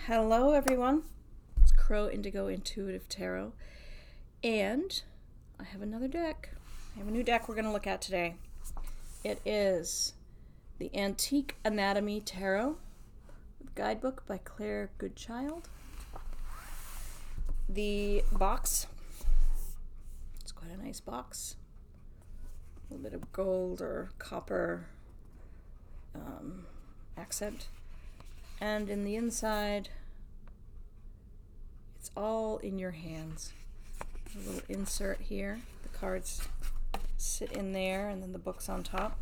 Hello everyone, it's Crow Indigo Intuitive Tarot, and I have another deck. I have a new deck we're going to look at today. It is the Antique Anatomy Tarot, guidebook by Goodchild. The box, it's quite a nice box. A little bit of gold or copper accent. And in the inside, it's all in your hands. A little insert here. The cards sit in there, and then the book's on top.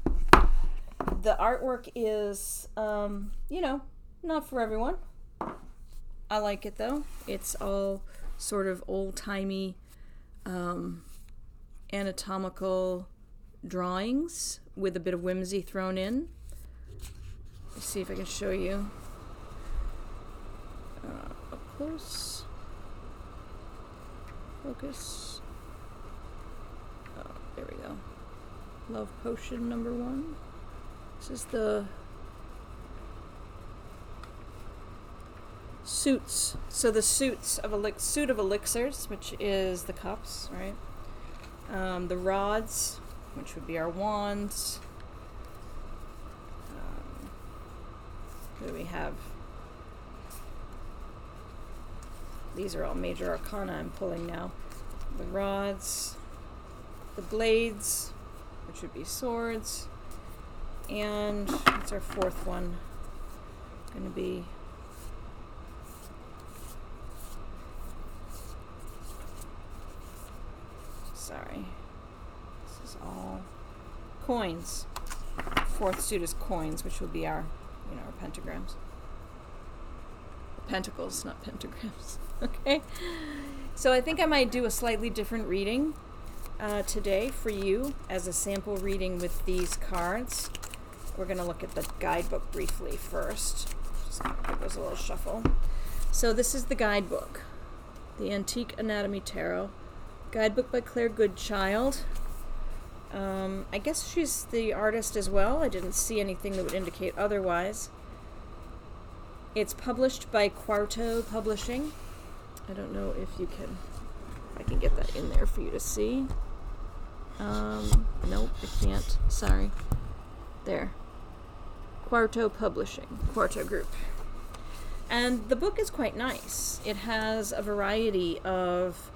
The artwork is, not for everyone. I like it though. It's all sort of old-timey anatomical drawings with a bit of whimsy thrown in. Let's see if I can show you up close. Focus. Oh, there we go. Love potion number 1. This is the suits. So the suit of elixirs, which is the cups, right? The rods, which would be our wands. What do we have? These are all major arcana I'm pulling now. The rods, the blades, which would be swords, and what's our fourth one? It's going to be this is all coins. Fourth suit is coins, which will be our pentagrams. Pentacles, not pentagrams. Okay? So I think I might do a slightly different reading today for you as a sample reading with these cards. We're going to look at the guidebook briefly first. Just going to give those a little shuffle. So this is the guidebook. The Antique Anatomy Tarot. Guidebook by Goodchild. I guess she's the artist as well. I didn't see anything that would indicate otherwise. It's published by Quarto Publishing. I don't know if I can get that in there for you to see. Nope, I can't. Sorry. There. Quarto Publishing. Quarto Group. And the book is quite nice. It has a variety of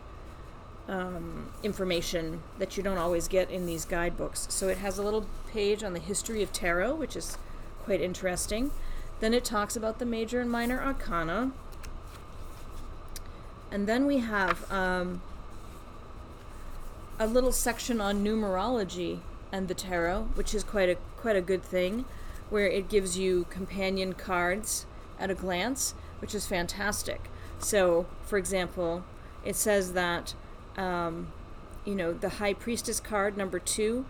information that you don't always get in these guidebooks. So it has a little page on the history of tarot, which is quite interesting. Then it talks about the major and minor arcana. And then we have a little section on numerology and the tarot, which is quite a good thing, where it gives you companion cards at a glance, which is fantastic. So, for example, it says that the High Priestess card, number 2,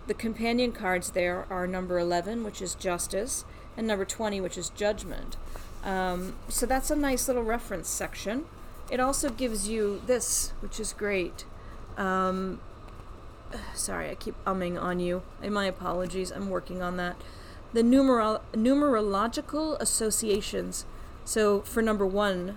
the companion cards there are number 11, which is Justice, and number 20, which is Judgment. So that's a nice little reference section. It also gives you this, which is great. Sorry, I keep umming on you. My apologies. I'm working on that. The numerological associations. So for number 1,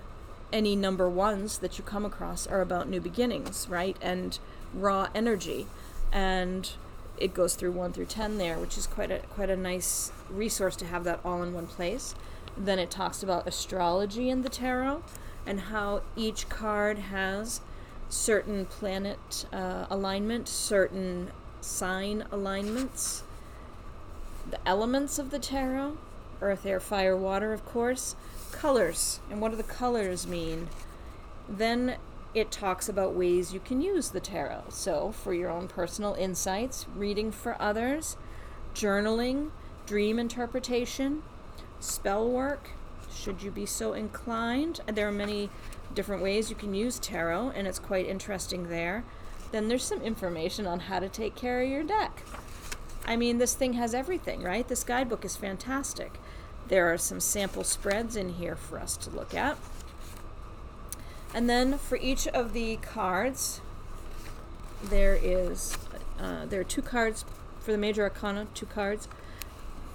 any number 1s that you come across are about new beginnings, right? And raw energy. And it goes through 1 through 10 there, which is quite a nice resource to have that all in one place. Then it talks about astrology in the tarot and how each card has certain planet alignment, certain sign alignments, the elements of the tarot, earth, air, fire, water, of course, colors, and what do the colors mean? Then it talks about ways you can use the tarot. So for your own personal insights, reading for others, journaling, dream interpretation, spell work, should you be so inclined. There are many different ways you can use tarot, and it's quite interesting there. Then there's some information on how to take care of your deck. I mean, this thing has everything, right? This guidebook is fantastic. There are some sample spreads in here for us to look at. And then for each of the cards, there are 2 cards for the major arcana, 2 cards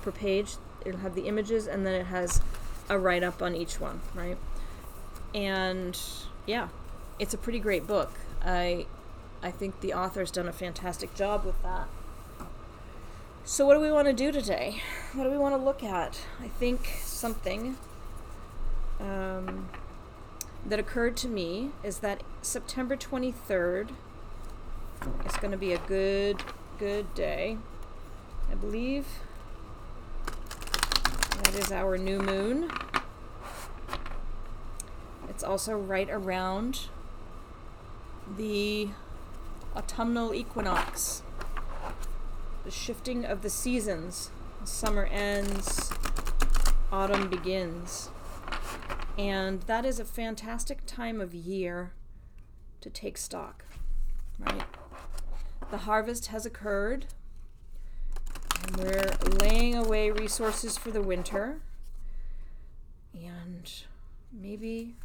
per page. It'll have the images, and then it has a write-up on each one, right? And yeah, it's a pretty great book. I think the author's done a fantastic job with that. So what do we want to do today? What do we want to look at? I think something that occurred to me is that September 23rd is going to be a good day. I believe that is our new moon. It's also right around the autumnal equinox, the shifting of the seasons. Summer ends, autumn begins. And that is a fantastic time of year to take stock, right? The harvest has occurred, and we're laying away resources for the winter. And maybe,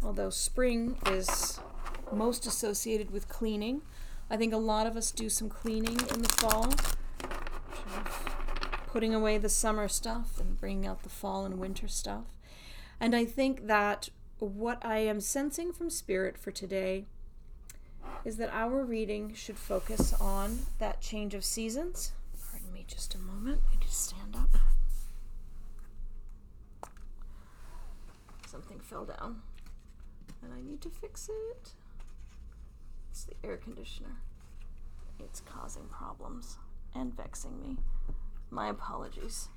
although spring is most associated with cleaning, I think a lot of us do some cleaning in the fall, sort of putting away the summer stuff and bringing out the fall and winter stuff. And I think that what I am sensing from Spirit for today is that our reading should focus on that change of seasons. Pardon me just a moment. I need to stand up. Something fell down, and I need to fix it. It's the air conditioner. It's causing problems and vexing me. My apologies.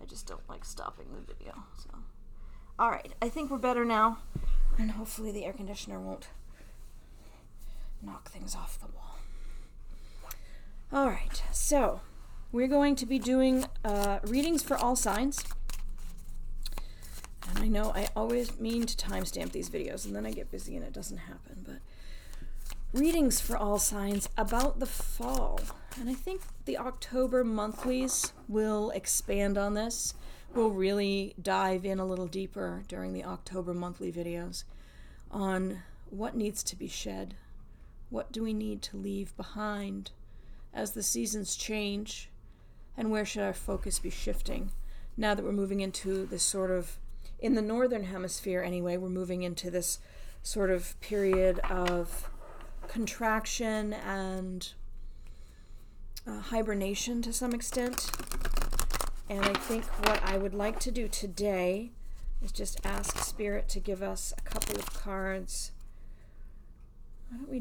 I just don't like stopping the video, so... Alright, I think we're better now, and hopefully the air conditioner won't knock things off the wall. Alright, so we're going to be doing readings for all signs. And I know I always mean to timestamp these videos, and then I get busy and it doesn't happen, but readings for all signs about the fall. And I think the October monthlies will expand on this. We'll really dive in a little deeper during the October monthly videos on what needs to be shed. What do we need to leave behind as the seasons change? And where should our focus be shifting? Now that we're moving into this sort of, in the northern hemisphere anyway, we're moving into this sort of period of contraction and hibernation to some extent. And I think what I would like to do today is just ask Spirit to give us a couple of cards. Why don't we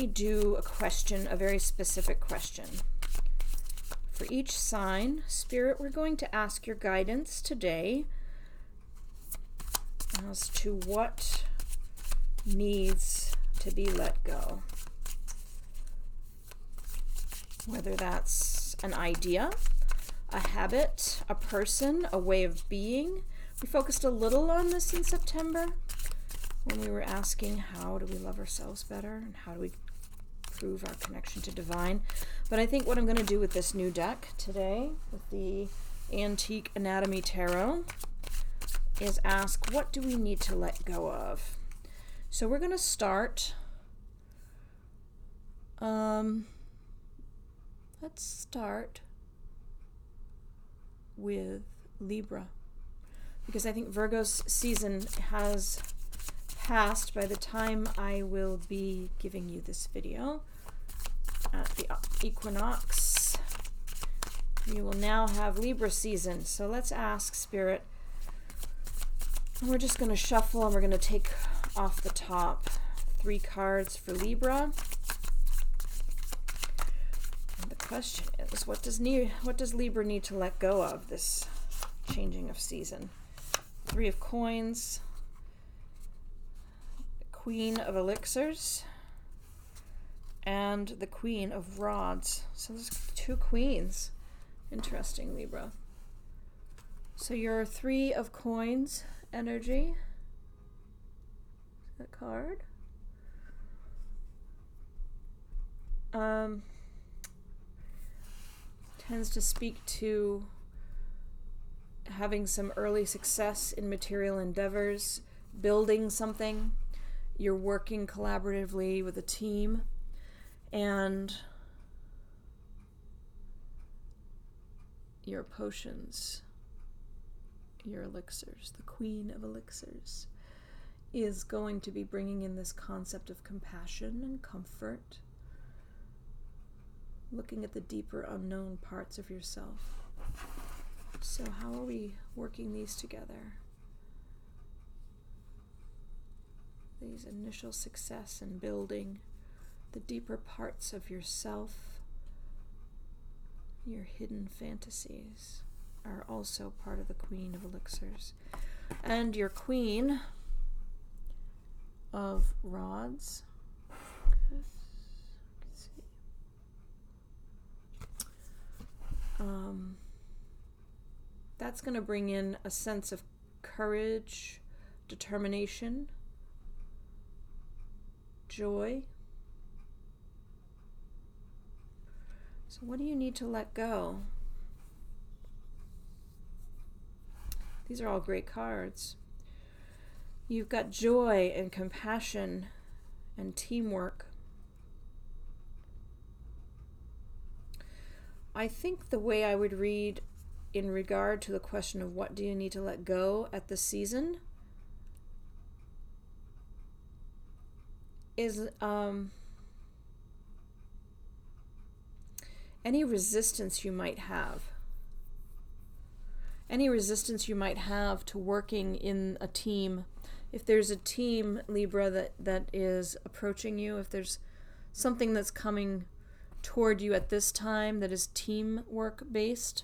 do a question, a very specific question. For each sign, Spirit, we're going to ask your guidance today as to what needs to be let go. Whether that's an idea, a habit, a person, a way of being. We focused a little on this in September when we were asking how do we love ourselves better and how do we prove our connection to divine. But I think what I'm going to do with this new deck today, with the Antique Anatomy Tarot, is ask what do we need to let go of. So we're going to start... Let's start with Libra, because I think Virgo's season has passed by the time I will be giving you this video. At the equinox, you will now have Libra season. So let's ask Spirit, and we're just going to shuffle and we're going to take off the top 3 cards for Libra. Question is, what does Libra need to let go of this changing of season? 3 of Coins, the Queen of Elixirs, and the Queen of Rods. So there's 2 queens. Interesting, Libra. So your 3 of Coins energy, that card. Tends to speak to having some early success in material endeavors, building something. You're working collaboratively with a team, and your potions, your elixirs, the Queen of Elixirs, is going to be bringing in this concept of compassion and comfort, looking at the deeper unknown parts of yourself. So how are we working these together? These initial success in building the deeper parts of yourself, your hidden fantasies, are also part of the Queen of Elixirs. And your Queen of Rods. Let's see. That's going to bring in a sense of courage, determination, joy. So what do you need to let go? These are all great cards. You've got joy and compassion and teamwork. I think the way I would read in regard to the question of what do you need to let go at the season is any resistance you might have. Any resistance you might have to working in a team. If there's a team, Libra, that is approaching you, if there's something that's coming toward you at this time that is teamwork based,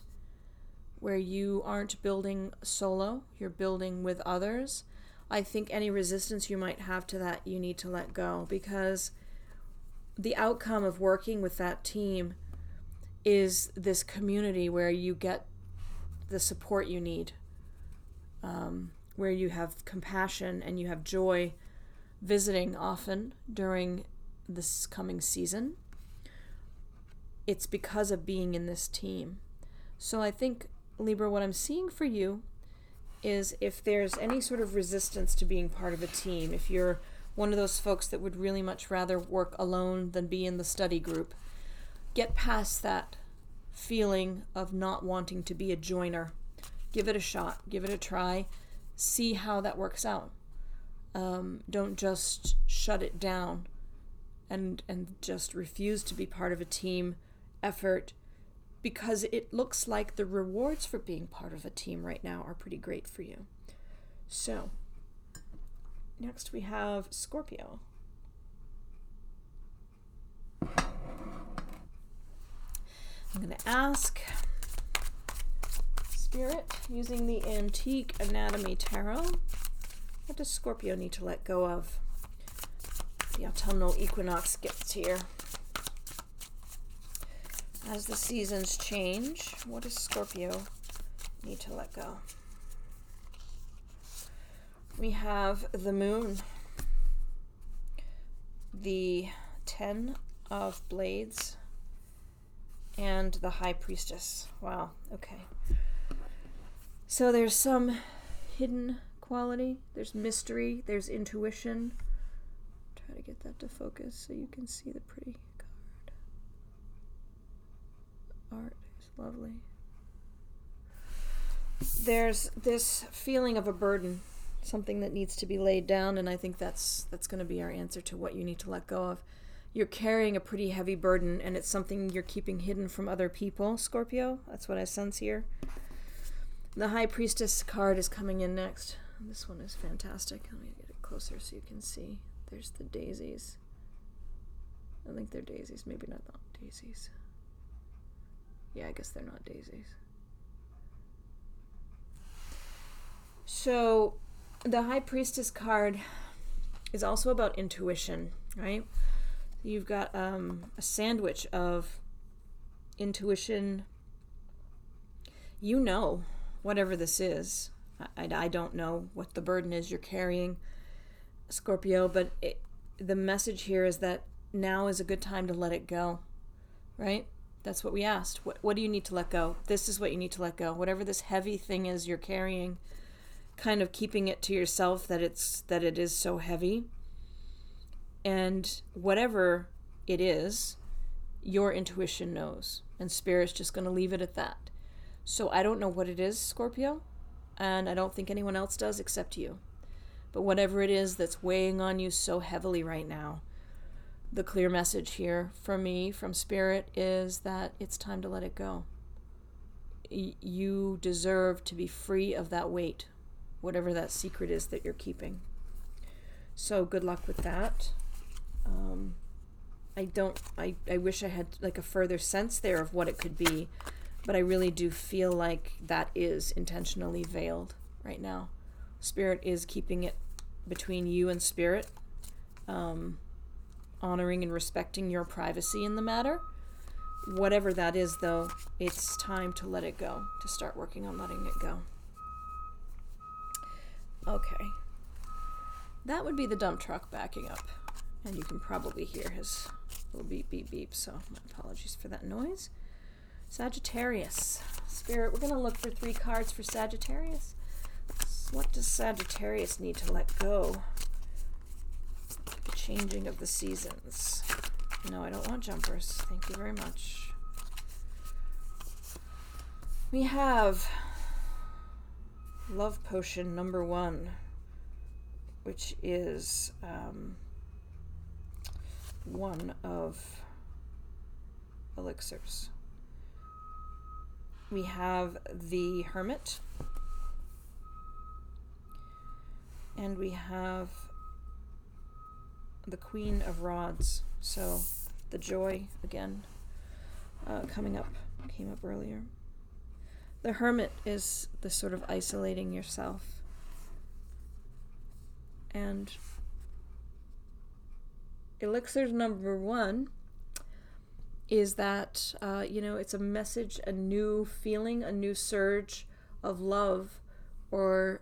where you aren't building solo, you're building with others, I think any resistance you might have to that, you need to let go, because the outcome of working with that team is this community where you get the support you need, where you have compassion and you have joy visiting often during this coming season. It's because of being in this team. So I think, Libra, what I'm seeing for you is if there's any sort of resistance to being part of a team, if you're one of those folks that would really much rather work alone than be in the study group, get past that feeling of not wanting to be a joiner. Give it a shot, give it a try, see how that works out. Don't just shut it down and just refuse to be part of a team effort, because it looks like the rewards for being part of a team right now are pretty great for you. So, next we have Scorpio. I'm going to ask Spirit, using the Antique Anatomy Tarot, what does Scorpio need to let go of? The autumnal equinox gets here. As the seasons change, what does Scorpio need to let go? We have the Moon, the 10 of Blades, and the High Priestess. Wow, okay. So there's some hidden quality, there's mystery, there's intuition. Try to get that to focus so you can see the pretty card. Art is lovely. There's this feeling of a burden, something that needs to be laid down, and I think that's going to be our answer to what you need to let go of. You're carrying a pretty heavy burden, and it's something you're keeping hidden from other people, Scorpio. That's what I sense here. The High Priestess card is coming in next. This one is fantastic. Let me get it closer so you can see. There's the daisies. I think they're daisies. Maybe not daisies. Yeah, I guess they're not daisies. So, the High Priestess card is also about intuition, right? You've got a sandwich of intuition. You know, whatever this is. I don't know what the burden is you're carrying, Scorpio, but the message here is that now is a good time to let it go, right? That's what we asked. What do you need to let go? This is what you need to let go. Whatever this heavy thing is you're carrying, kind of keeping it to yourself that it is so heavy. And whatever it is, your intuition knows. And Spirit's just going to leave it at that. So I don't know what it is, Scorpio, and I don't think anyone else does except you. But whatever it is that's weighing on you so heavily right now, the clear message here from me, from Spirit, is that it's time to let it go. You deserve to be free of that weight, whatever that secret is that you're keeping. So good luck with that. I wish I had like a further sense there of what it could be, but I really do feel like that is intentionally veiled right now. Spirit is keeping it between you and Spirit, honoring and respecting your privacy in the matter. Whatever that is, though, it's time to let it go, to start working on letting it go. Okay. That would be the dump truck backing up. And you can probably hear his little beep, beep, beep, so my apologies for that noise. Sagittarius. Spirit, we're going to look for 3 cards for Sagittarius. What does Sagittarius need to let go? The changing of the seasons. No, I don't want jumpers. Thank you very much. We have Love Potion number 1, which is one of elixirs. We have the Hermit. And we have the Queen of Rods. So the Joy, again, came up earlier. The Hermit is the sort of isolating yourself. And elixir number 1 is that, it's a message, a new feeling, a new surge of love, or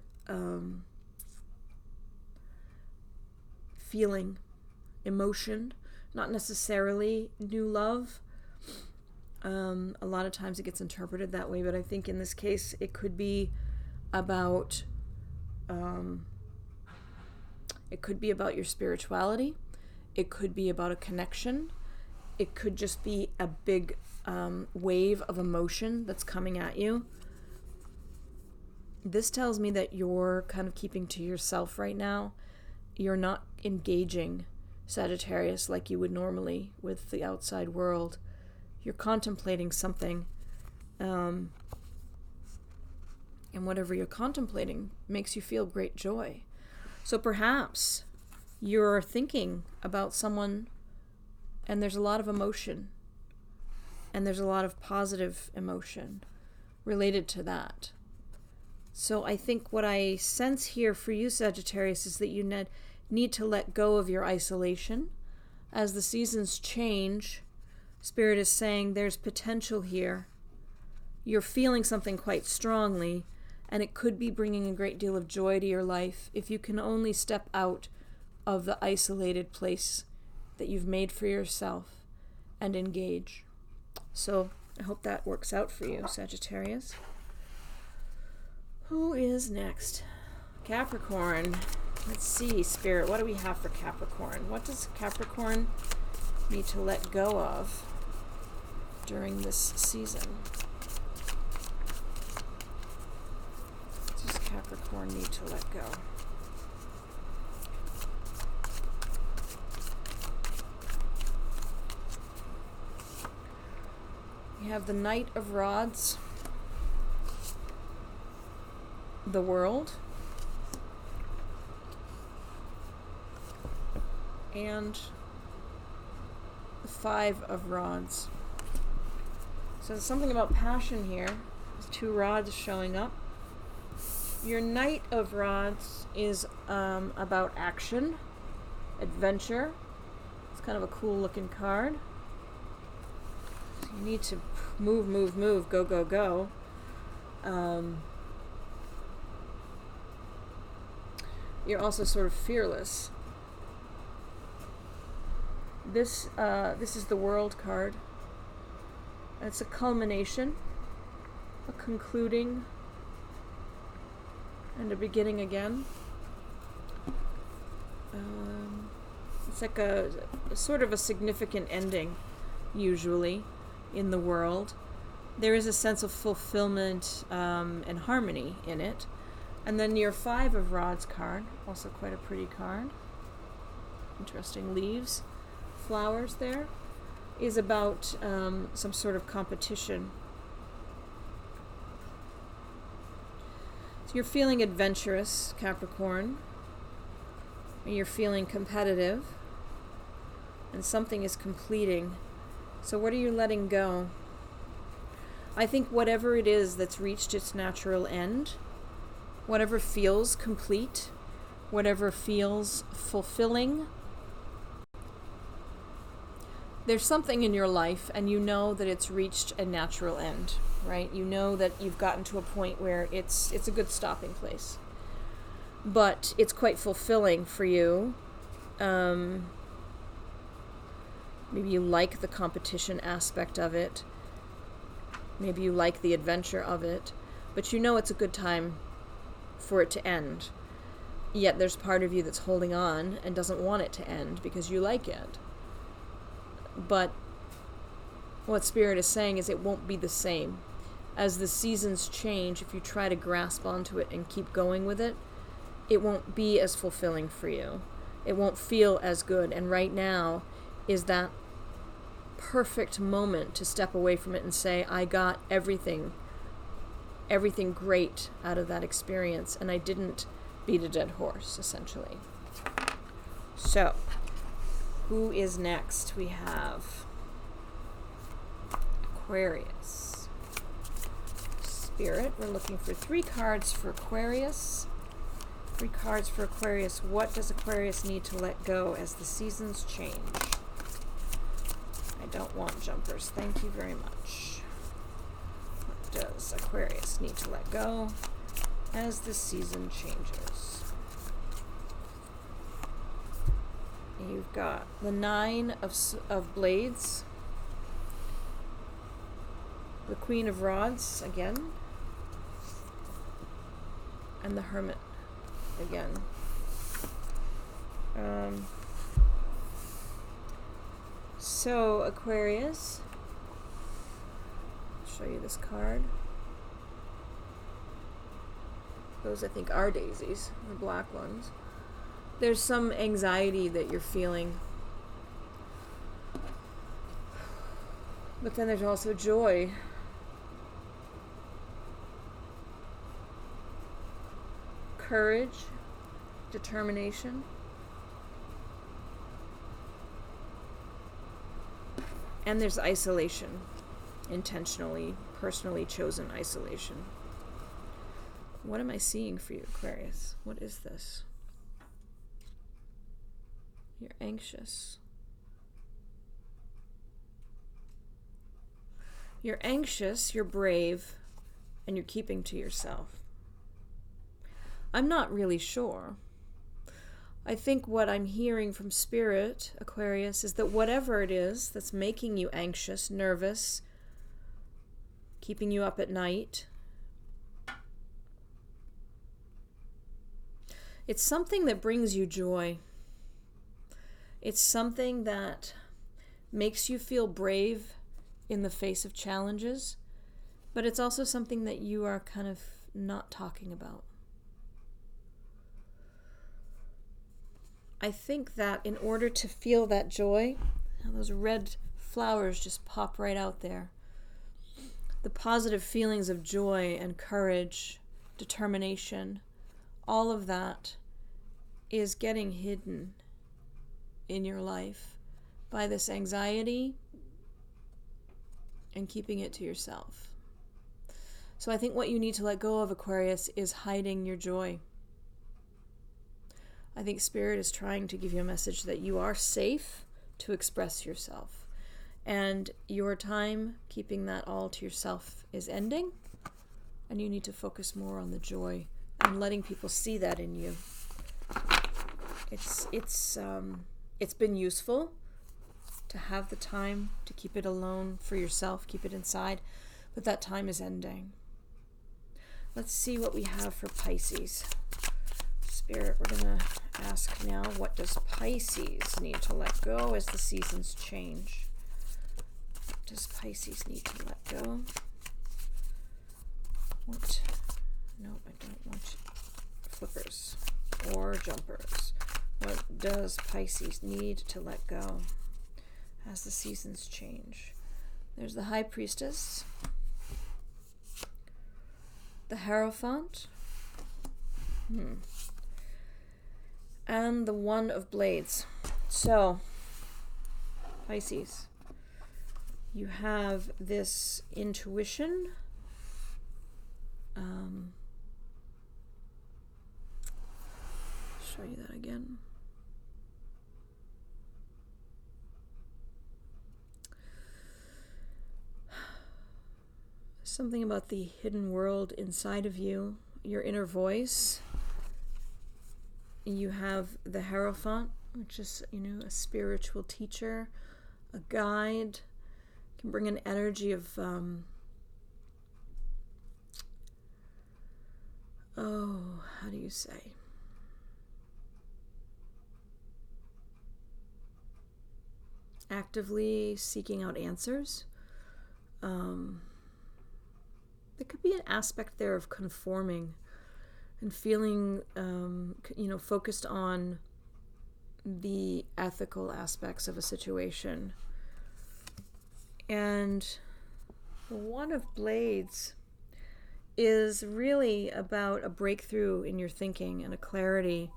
feeling, emotion, not necessarily new love. A lot of times it gets interpreted that way, but I think in this case it could be about your spirituality. It could be about a connection. It could just be a big wave of emotion that's coming at you. This tells me that you're kind of keeping to yourself right now. You're not engaging, Sagittarius, like you would normally with the outside world. You're contemplating something, and whatever you're contemplating makes you feel great joy. So perhaps you're thinking about someone, and there's a lot of emotion, and there's a lot of positive emotion related to that. So I think what I sense here for you, Sagittarius, is that you need to let go of your isolation. As the seasons change, Spirit is saying there's potential here. You're feeling something quite strongly, and it could be bringing a great deal of joy to your life if you can only step out of the isolated place that you've made for yourself and engage. So I hope that works out for you, Sagittarius. Who is next? Capricorn. Let's see, Spirit, what do we have for Capricorn? What does Capricorn need to let go of during this season? What does Capricorn need to let go? We have the Knight of Rods, the World, and the Five of Rods. So there's something about passion here. There's 2 rods showing up. Your Knight of Rods is about action, adventure. It's kind of a cool looking card. So you need to move, go, go, go. You're also sort of fearless. This is the World card. It's a culmination, a concluding, and a beginning again. It's like a sort of a significant ending, usually, in the world. there is a sense of fulfillment and harmony in it. And then your Five of Rods card, also quite a pretty card. Interesting leaves, flowers there, is about some sort of competition. So you're feeling adventurous, Capricorn, and you're feeling competitive, and something is completing. So what are you letting go? I think whatever it is that's reached its natural end, whatever feels complete, whatever feels fulfilling, there's something in your life and you know that it's reached a natural end, right? You know that you've gotten to a point where it's a good stopping place. But it's quite fulfilling for you. Maybe you like the competition aspect of it. Maybe you like the adventure of it. But you know it's a good time for it to end. Yet there's part of you that's holding on and doesn't want it to end because you like it. But what Spirit is saying is it won't be the same. As the seasons change, if you try to grasp onto it and keep going with it, it won't be as fulfilling for you. It won't feel as good. And right now is that perfect moment to step away from it and say, I got everything great out of that experience, and I didn't beat a dead horse, essentially. So, who is next? We have Aquarius. Spirit, we're looking for 3 cards for Aquarius. 3 cards for Aquarius. What does Aquarius need to let go as the seasons change? I don't want jumpers. Thank you very much. What does Aquarius need to let go as the season changes? You've got the 9 of Blades, the Queen of Rods again, and the Hermit again. So Aquarius, I'll show you this card. Those I think are daisies, the black ones. There's some anxiety that you're feeling. But then there's also joy. Courage, determination. And there's isolation. Intentionally, personally chosen isolation. What am I seeing for you, Aquarius? What is this? You're anxious. You're anxious, you're brave, and you're keeping to yourself. I'm not really sure. I think what I'm hearing from Spirit, Aquarius, is that whatever it is that's making you anxious, nervous, keeping you up at night, it's something that brings you joy. It's something that makes you feel brave in the face of challenges, but it's also something that you are kind of not talking about. I think that in order to feel that joy, those red flowers just pop right out there. The positive feelings of joy and courage, determination, all of that is getting hidden in your life by this anxiety and keeping it to yourself. So I think what you need to let go of, Aquarius, is hiding your joy. I think Spirit is trying to give you a message that you are safe to express yourself. And your time keeping that all to yourself is ending. And you need to focus more on the joy and letting people see that in you. It's been useful to have the time to keep it alone for yourself, keep it inside, but that time is ending. Let's see what we have for Pisces. Spirit, we're going to ask now, what does Pisces need to let go as the seasons change? What does Pisces need to let go? What? No, I don't want flippers or jumpers. What does Pisces need to let go as the seasons change? There's the High Priestess, the Hierophant, and the One of Blades. So, Pisces, you have this intuition. Show you that again. Something about the hidden world inside of you, your inner voice. You have the Hierophant, which is, a spiritual teacher, a guide. Can bring an energy of, how do you say? Actively seeking out answers. There could be an aspect there of conforming and feeling, focused on the ethical aspects of a situation. And the One of Blades is really about a breakthrough in your thinking and a clarity.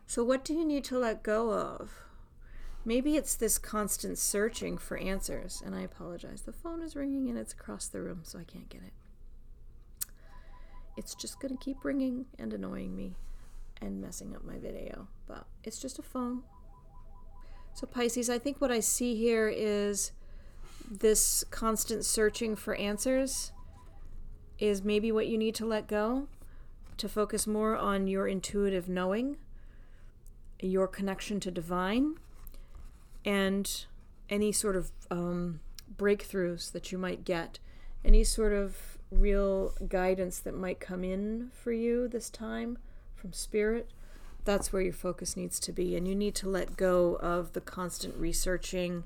So what do you need to let go of? Maybe it's this constant searching for answers. And I apologize. The phone is ringing and it's across the room, so I can't get it. It's just going to keep ringing and annoying me and messing up my video. But it's just a phone. So Pisces, I think what I see here is this constant searching for answers is maybe what you need to let go, to focus more on your intuitive knowing, your connection to divine, and any sort of breakthroughs that you might get, any sort of real guidance that might come in for you this time from Spirit. That's where your focus needs to be, and you need to let go of the constant researching,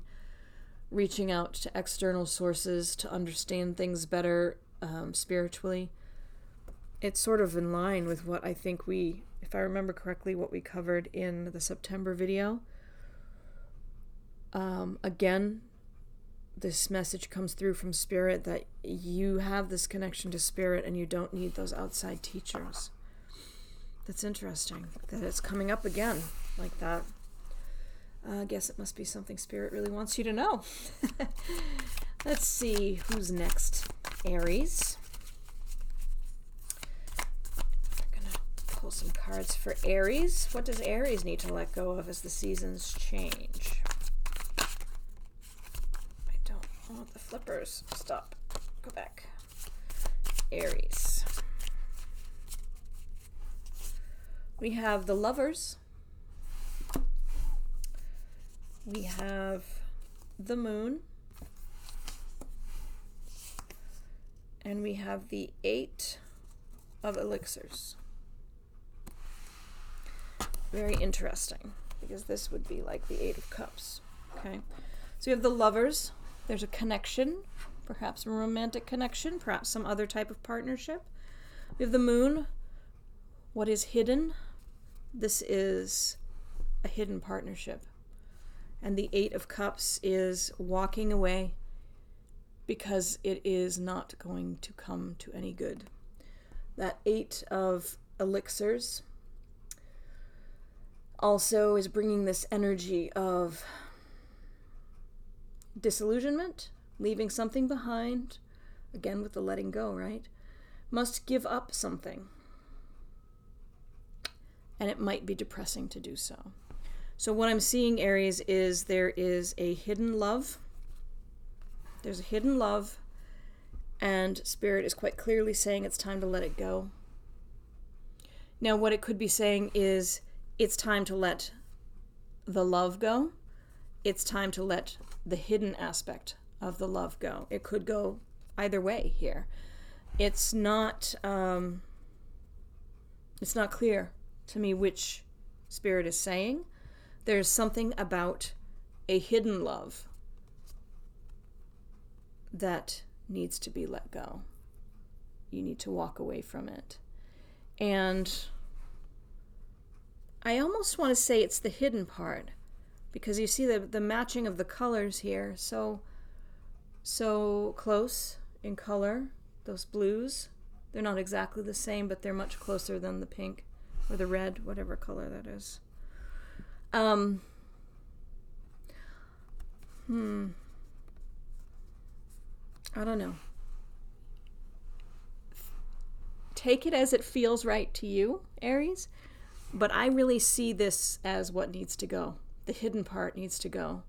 reaching out to external sources to understand things better spiritually. It's sort of in line with what I think if I remember correctly, what we covered in the September video. Again, this message comes through from Spirit that you have this connection to Spirit and you don't need those outside teachers. That's interesting that it's coming up again like that. I guess it must be something Spirit really wants you to know. Let's see who's next. Aries. I'm going to pull some cards for Aries. What does Aries need to let go of as the seasons change? I don't want the flippers. Stop. Go back. Aries. We have the Lovers. We have the Moon. And we have the 8 of Elixirs. Very interesting, because this would be like the 8 of Cups. Okay, so you have the Lovers. There's a connection, perhaps a romantic connection, perhaps some other type of partnership. We have the Moon. What is hidden? This is a hidden partnership. And the 8 of Cups is walking away because it is not going to come to any good. That 8 of Elixirs also is bringing this energy of disillusionment, leaving something behind, again with the letting go, right? Must give up something. And it might be depressing to do so. So what I'm seeing, Aries, is there is a hidden love. There's a hidden love, and Spirit is quite clearly saying it's time to let it go. Now, what it could be saying is it's time to let the love go. It's time to let the hidden aspect of the love go. It could go either way here. It's not clear to me which Spirit is saying. There's something about a hidden love that needs to be let go. you need to walk away from it. And I almost want to say it's the hidden part, because you see the matching of the colors here, so close in color. Those blues, they're not exactly the same, but they're much closer than the pink or the red, whatever color that is. I don't know. Take it as it feels right to you, Aries, but I really see this as what needs to go. The hidden part needs to go,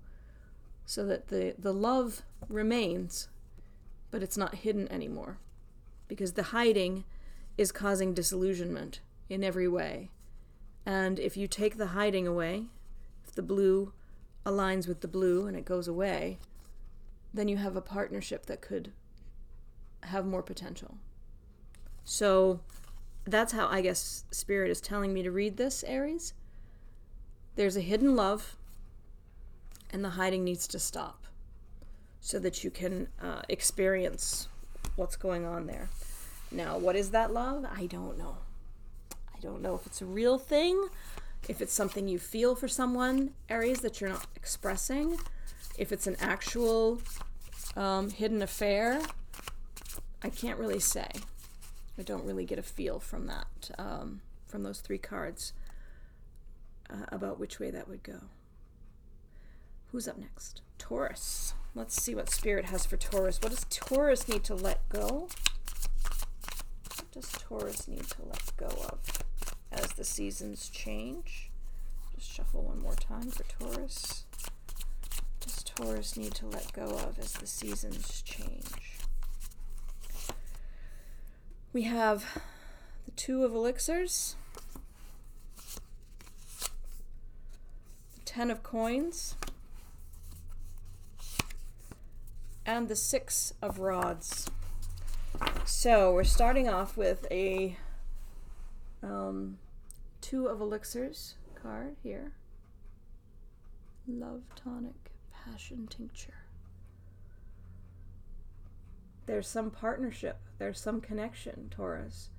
so that the love remains, but it's not hidden anymore, because the hiding is causing disillusionment in every way. And if you take the hiding away, if the blue aligns with the blue and it goes away, then you have a partnership that could have more potential. So that's how I guess Spirit is telling me to read this, Aries. There's a hidden love, and the hiding needs to stop so that you can experience what's going on there. Now, what is that love? I don't know. I don't know if it's a real thing, if it's something you feel for someone, Aries, that you're not expressing, if it's an actual hidden affair. I can't really say. I don't really get a feel from that, from those three cards, about which way that would go. Who's up next? Taurus. Let's see what Spirit has for Taurus. What does Taurus need to let go? What does Taurus need to let go of as the seasons change? Just shuffle one more time for Taurus. What does Taurus need to let go of as the seasons change? We have the Two of Elixirs, the Ten of Coins, and the Six of Rods. So we're starting off with a Two of Elixirs card here. Love Tonic, Passion Tincture. There's some partnership. There's some connection, Taurus.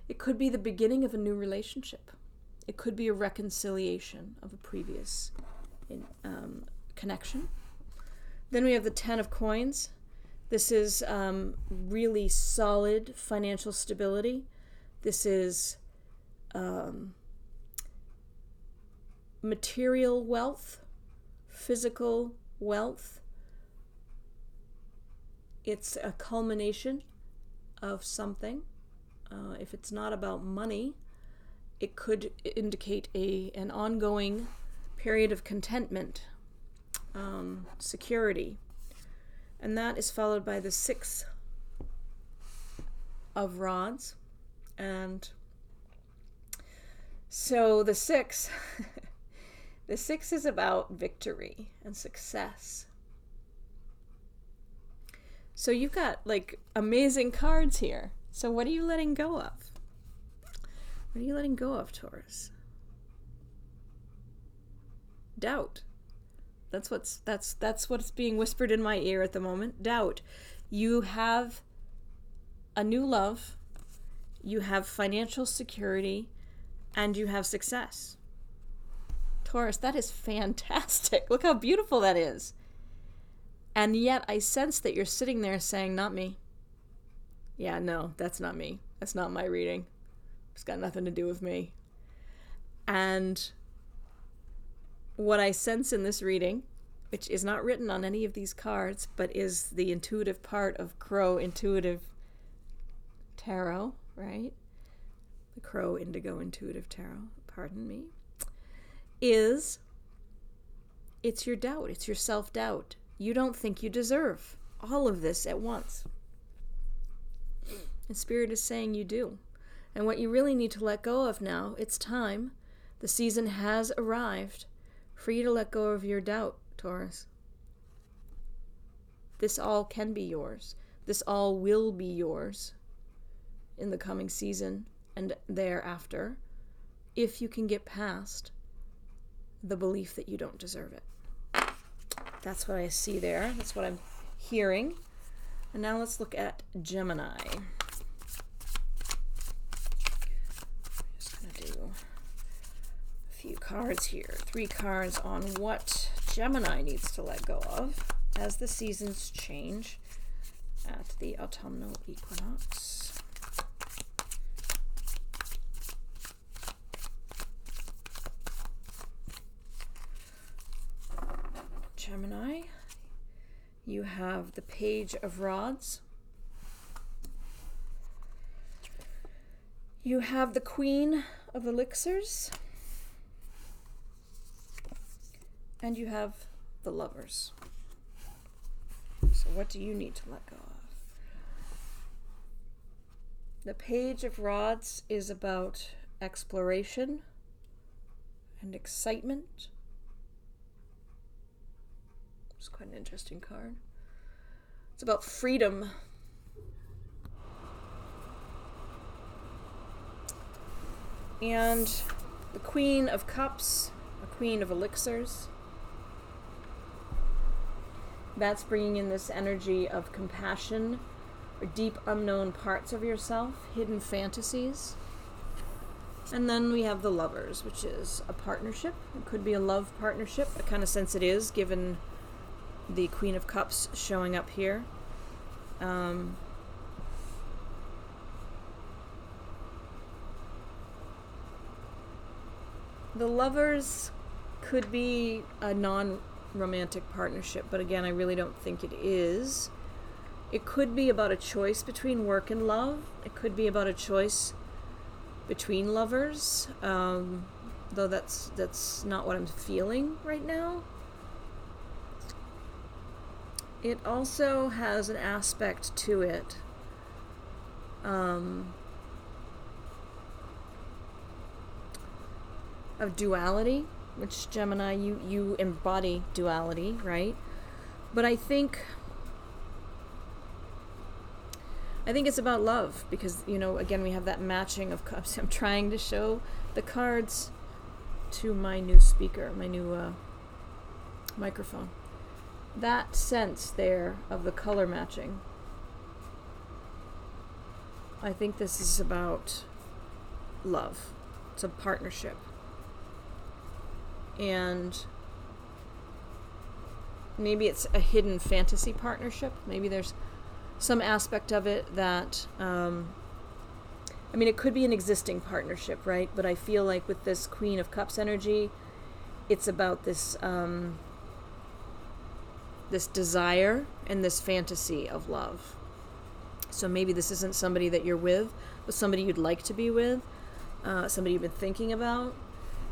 It could be the beginning of a new relationship. It could be a reconciliation of a previous connection. Then we have the Ten of Coins. This is really solid financial stability. This is material wealth, physical wealth. It's a culmination of something. If it's not about money, it could indicate an ongoing period of contentment, security. And that is followed by the Six of Rods. And so the Six, the Six is about victory and success. So you've got like amazing cards here. So what are you letting go of? What are you letting go of, Taurus? Doubt. That's what's being whispered in my ear at the moment. Doubt. You have a new love, you have financial security, and you have success. Taurus, that is fantastic. Look how beautiful that is. And yet I sense that you're sitting there saying, not me. Yeah, no, that's not me. That's not my reading. It's got nothing to do with me. And what I sense in this reading, which is not written on any of these cards, but is the intuitive part of Crow Intuitive Tarot, right? The Crow Indigo Intuitive Tarot, pardon me, is it's your doubt. It's your self-doubt. You don't think you deserve all of this at once. And Spirit is saying you do. And what you really need to let go of now, it's time. The season has arrived for you to let go of your doubt, Taurus. This all can be yours. This all will be yours in the coming season and thereafter, if you can get past the belief that you don't deserve it. That's what I see there. That's what I'm hearing. And now let's look at Gemini. I'm just going to do a few cards here. 3 cards on what Gemini needs to let go of as the seasons change at the autumnal equinox. Gemini, you have the Page of Rods. You have the Queen of Elixirs. And you have the Lovers. So what do you need to let go of? The Page of Rods is about exploration and excitement. It's quite an interesting card. It's about freedom. And the Queen of Cups, a Queen of Elixirs. That's bringing in this energy of compassion or deep unknown parts of yourself, hidden fantasies. And then we have the Lovers, which is a partnership. It could be a love partnership. I kind of sense it is, given the Queen of Cups showing up here. The Lovers could be a non-romantic partnership, but again, I really don't think it is. It could be about a choice between work and love. It could be about a choice between lovers, though that's not what I'm feeling right now. It also has an aspect to it of duality, which Gemini, you embody duality, right? But I think it's about love because, you know, again, we have that matching of cups. I'm trying to show the cards to my new speaker, my new microphone. That sense there of the color matching. I think this is about love. It's a partnership. And maybe it's a hidden fantasy partnership. Maybe there's some aspect of it that, it could be an existing partnership, right? But I feel like with this Queen of Cups energy, it's about this, this desire and this fantasy of love. So maybe this isn't somebody that you're with, but somebody you'd like to be with, somebody you've been thinking about.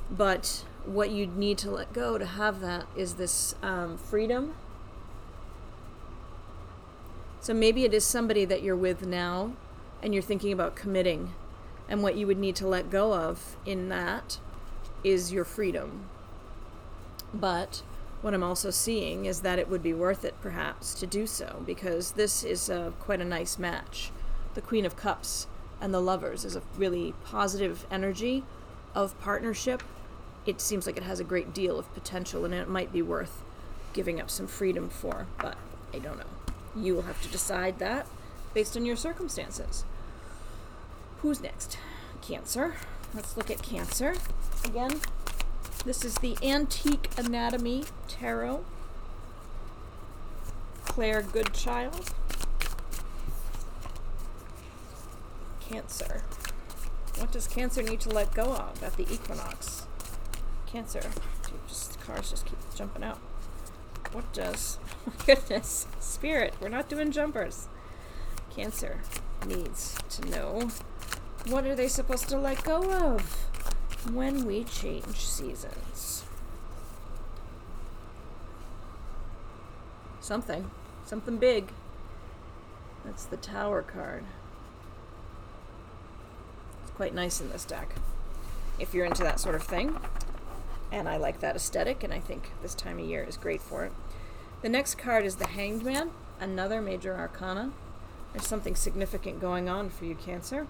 But what you need to let go to have that is this freedom. So maybe it is somebody that you're with now and you're thinking about committing. And what you would need to let go of in that is your freedom. But what I'm also seeing is that it would be worth it perhaps to do so, because this is quite a nice match. The Queen of Cups and the Lovers is a really positive energy of partnership. It seems like it has a great deal of potential, and it might be worth giving up some freedom for, but I don't know. You will have to decide that based on your circumstances. Who's next? Cancer. Let's look at Cancer. Again, this is the Antique Anatomy Tarot. Claire Goodchild. Cancer. What does Cancer need to let go of at the equinox? Cancer. Cars just keep jumping out. What does... Oh my goodness. Spirit, we're not doing jumpers. Cancer needs to know, what are they supposed to let go of when we change seasons? Something big. That's the Tower card. It's quite nice in this deck, if you're into that sort of thing. And I like that aesthetic, and I think this time of year is great for it. The next card is the Hanged Man, another major arcana. There's something significant going on for you, Cancer.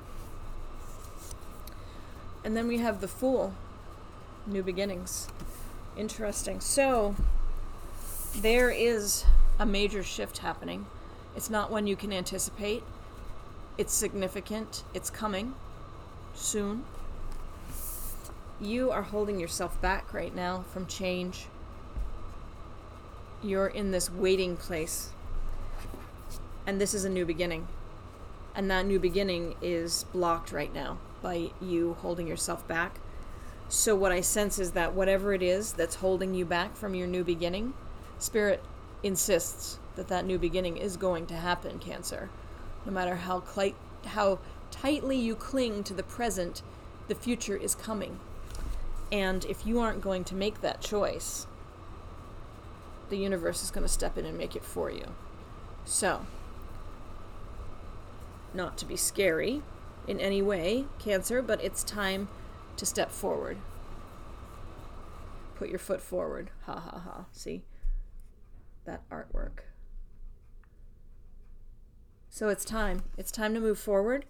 And then we have the Fool, new beginnings. Interesting. So there is a major shift happening It's not one you can anticipate. It's significant. It's coming soon. You are holding yourself back right now from change. You're in this waiting place. And this is a new beginning. And that new beginning is blocked right now by you holding yourself back. So what I sense is that whatever it is that's holding you back from your new beginning, Spirit insists that that new beginning is going to happen, Cancer. No matter how tightly you cling to the present, the future is coming. And if you aren't going to make that choice, the universe is going to step in and make it for you. So, not to be scary in any way, Cancer, but it's time to step forward. Put your foot forward. Ha ha ha. See? That artwork. So it's time. It's time to move forward,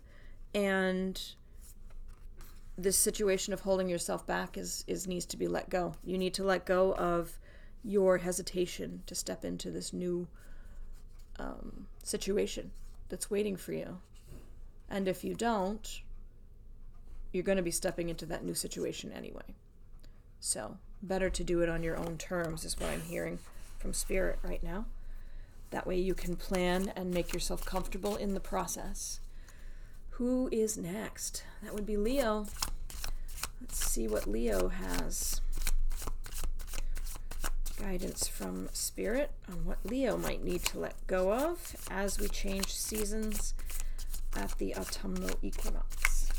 and this situation of holding yourself back needs to be let go. You need to let go of your hesitation to step into this new situation that's waiting for you. And if you don't, you're going to be stepping into that new situation anyway. So, better to do it on your own terms is what I'm hearing from Spirit right now. That way you can plan and make yourself comfortable in the process. Who is next? That would be Leo. Let's see what Leo has. Guidance from Spirit on what Leo might need to let go of as we change seasons at the autumnal equinox.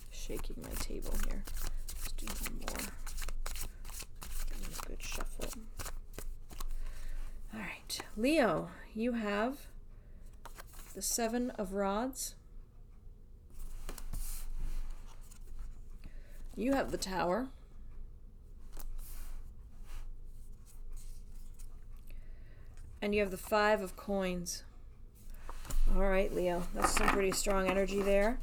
Shaking my table here. Let's do one more. Give it a good shuffle. All right, Leo, you have the Seven of Rods. You have the Tower. And you have the Five of Coins. All right, Leo, that's some pretty strong energy there.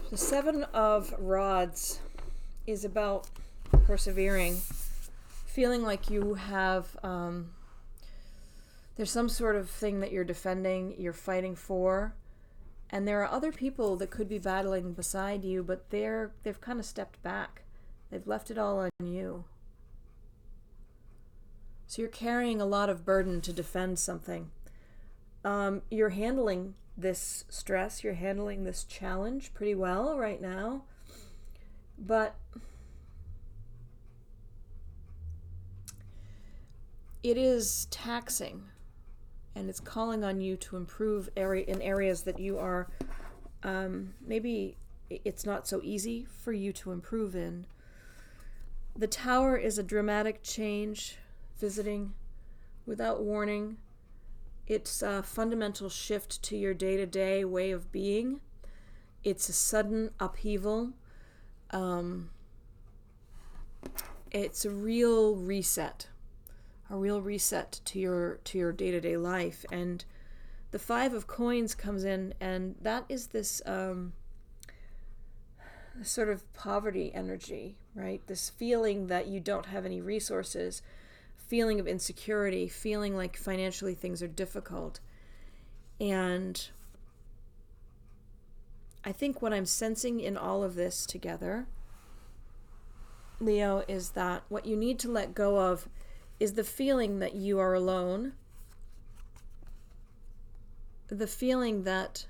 The Seven of Rods is about persevering, feeling like you have, there's some sort of thing that you're defending, you're fighting for, and there are other people that could be battling beside you, but they've kind of stepped back. They've left it all on you. So you're carrying a lot of burden to defend something. You're handling this stress, you're handling this challenge pretty well right now, but it is taxing, and it's calling on you to improve in areas that you are, maybe it's not so easy for you to improve in. The Tower is a dramatic change, visiting without warning. It's a fundamental shift to your day-to-day way of being. It's a sudden upheaval. It's a real reset to your day-to-day life. And the Five of Coins comes in, and that is this sort of poverty energy, right? This feeling that you don't have any resources, feeling of insecurity, feeling like financially things are difficult. And I think what I'm sensing in all of this together, Leo, is that what you need to let go of is the feeling that you are alone, the feeling that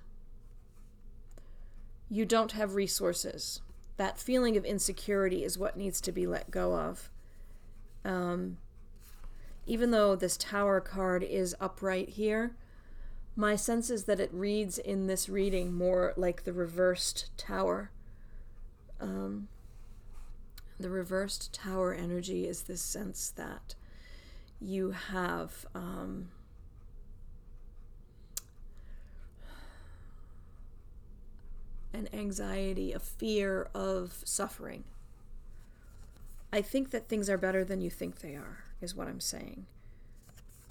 you don't have resources. That feeling of insecurity is what needs to be let go of. Even though this Tower card is upright here, my sense is that it reads in this reading more like the reversed Tower. The reversed Tower energy is this sense that you have an anxiety, a fear of suffering. I think that things are better than you think they are, is what I'm saying.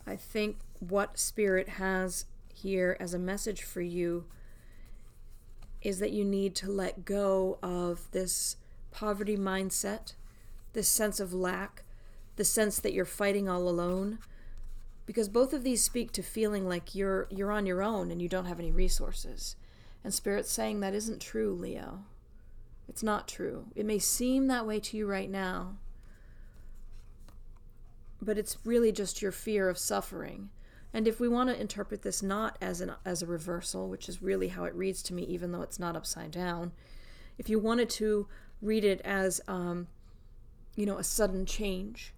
I think what Spirit has here as a message for you is that you need to let go of this poverty mindset, this sense of lack, the sense that you're fighting all alone, because both of these speak to feeling like you're on your own and you don't have any resources. And Spirit's saying that isn't true, Leo. It's not true. It may seem that way to you right now, but it's really just your fear of suffering. And if we want to interpret this not as a reversal, which is really how it reads to me, even though it's not upside down, if you wanted to read it as, a sudden change,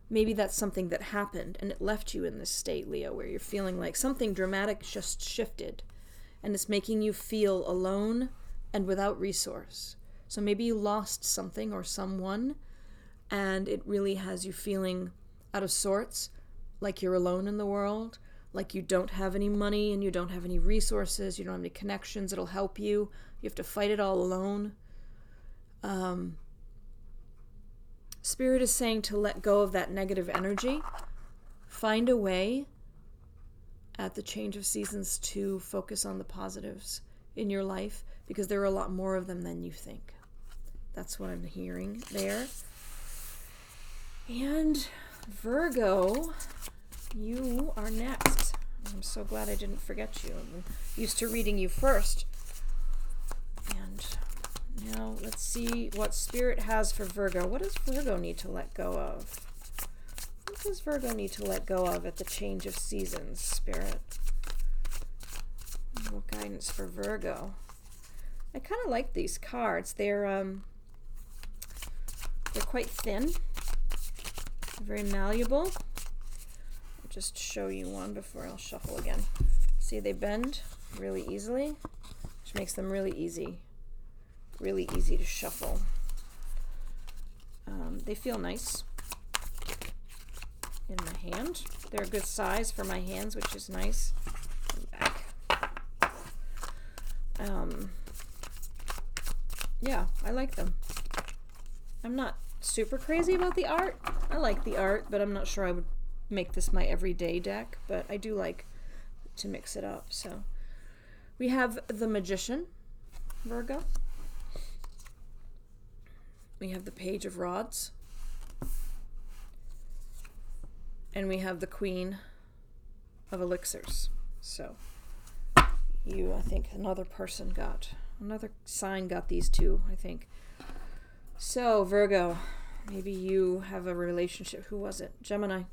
maybe that's something that happened and it left you in this state, Leo, where you're feeling like something dramatic just shifted and it's making you feel alone and without resource. So maybe you lost something or someone and it really has you feeling out of sorts, like you're alone in the world, like you don't have any money and you don't have any resources, you don't have any connections that'll help you. You have to fight it all alone. Spirit is saying to let go of that negative energy. Find a way at the change of seasons to focus on the positives in your life, because there are a lot more of them than you think. That's what I'm hearing there. And Virgo, you are next. I'm so glad I didn't forget you. I'm used to reading you first. And now let's see what Spirit has for Virgo. What does Virgo need to let go of? What does Virgo need to let go of at the change of seasons, Spirit? What guidance for Virgo? I kind of like these cards. They're quite thin, very malleable. I'll just show you one before I'll shuffle again. See, they bend really easily, which makes them really easy to shuffle. They feel nice in my hand. They're a good size for my hands, which is nice. Back. Yeah, I like them. I'm not super crazy about the art. I like the art, but I'm not sure I would make this my everyday deck, but I do like to mix it up. So we have the Magician, Virgo. We have the Page of Rods. And we have the Queen of Elixirs. So you, I think, another sign got these two, I think. So, Virgo, maybe you have a relationship. Who was it? Gemini.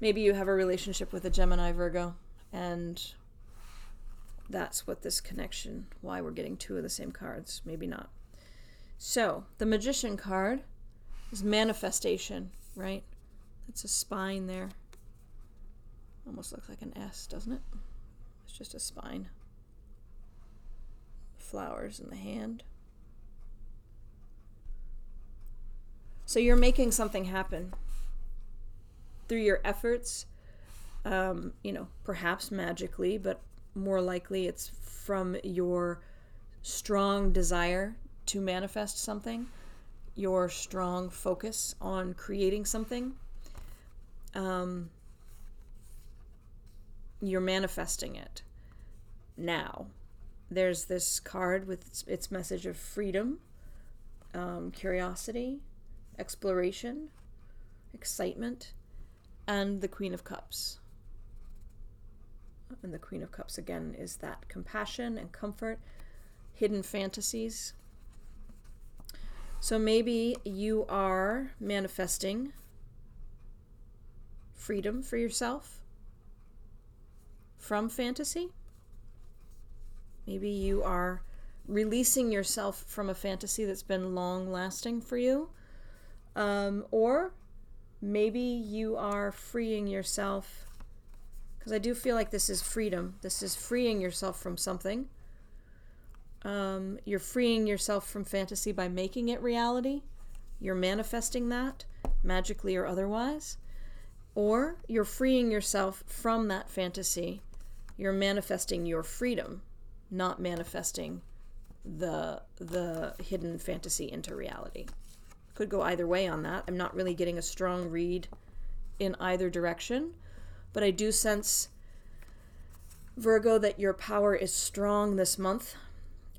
Maybe you have a relationship with a Gemini, Virgo, and that's what this connection, why we're getting two of the same cards. Maybe not. So, the Magician card is manifestation, right? That's a spine there. Almost looks like an S, doesn't it? It's just a spine. Flowers in the hand. So you're making something happen through your efforts, perhaps magically, but more likely it's from your strong desire to manifest something, your strong focus on creating something. You're manifesting it. Now, there's this card with its message of freedom, curiosity, exploration, excitement, and the Queen of Cups. And the Queen of Cups, again, is that compassion and comfort, hidden fantasies. So maybe you are manifesting freedom for yourself from fantasy. Maybe you are releasing yourself from a fantasy that's been long-lasting for you. Or maybe you are freeing yourself, because I do feel like this is freedom. This is freeing yourself from something. You're freeing yourself from fantasy by making it reality. You're manifesting that, magically or otherwise. Or you're freeing yourself from that fantasy. You're manifesting your freedom, not manifesting the hidden fantasy into reality. Could go either way on that. I'm not really getting a strong read in either direction, but I do sense, Virgo, that your power is strong this month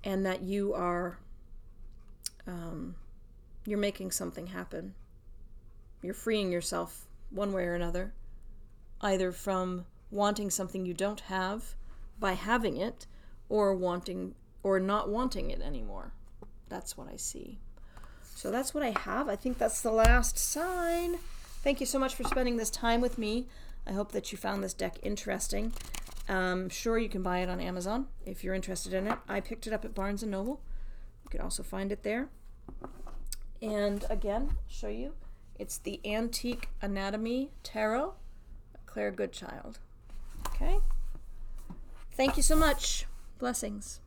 and that you are you're making something happen. You're freeing yourself one way or another either from wanting something you don't have by having it, or wanting or not wanting it anymore. That's what I see. So that's what I have. I think that's the last sign. Thank you so much for spending this time with me. I hope that you found this deck interesting. Sure, you can buy it on Amazon if you're interested in it. I picked it up at Barnes & Noble. You can also find it there. And again, I'll show you. It's the Antique Anatomy Tarot, Claire Goodchild. Okay? Thank you so much. Blessings.